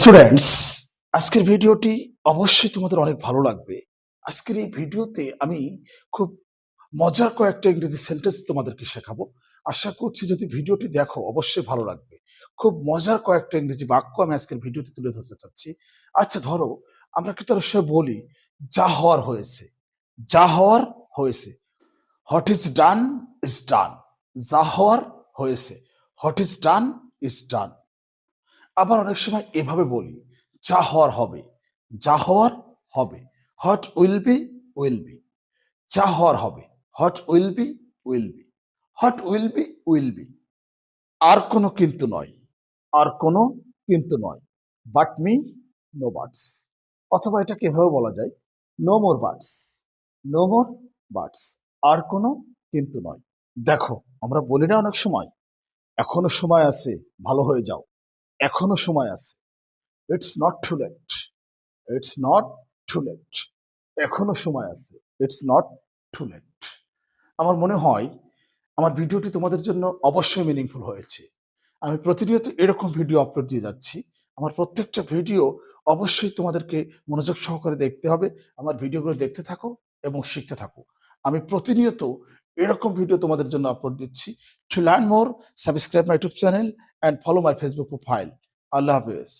Students, আজকের ভিডিওটি অবশ্যই তোমাদের অনেক ভালো লাগবে। আজকের এই ভিডিওতে আমি খুব মজার কয়েকটা ইংরেজি সেন্টেন্স তোমাদেরকে শেখাবো। আশা করছি যদি ভিডিওটি দেখো অবশ্যই ভালো লাগবে। খুব মজার কয়েকটা ইংরেজি বাক্য আমি আজকের ভিডিওতে তুলে ধরতে চাচ্ছি। আচ্ছা ধরো, আমরা কিন্তু অনেক সময় বলি যা হওয়ার হয়েছে, যা হওয়ার হয়েছে। What is done is done. যা হওয়ার হয়েছে, what is done is done. আবার অনেক সময় এভাবে বলি যা হওয়ার হবে, যা হওয়ার হবে। What will be will be. যা হওয়ার হবে, what will be will be. What will be will be. আর কোনো কিন্তু নয়, আর কোনো কিন্তু নয়। But me no buts. অথবা এটাকে এভাবে বলা যায় নো মোর বাটস, নো মোর বাটস। আর কোনো কিন্তু নয়। দেখো, আমরা বলি না অনেক সময় এখনো সময় আছে, ভালো হয়ে যাও, এখনো সময় আছে। It's not too late, it's not too late. এখনো সময় আছে, ইটস নট টু লেট। আমার মনে হয় আমার ভিডিওটি তোমাদের জন্য অবশ্যই মিনিংফুল হয়েছে। আমি প্রতিনিয়ত এরকম ভিডিও আপলোড দিয়ে যাচ্ছি। আমার প্রত্যেকটা ভিডিও অবশ্যই তোমাদেরকে মনোযোগ সহকারে দেখতে হবে। আমার ভিডিওগুলো দেখতে থাকো এবং শিখতে থাকো। আমি প্রতিনিয়ত এরকম ভিডিও তোমাদের জন্য আপলোড দিচ্ছি। To learn more, subscribe my YouTube channel and follow my Facebook profile. আল্লাহ হাফেজ।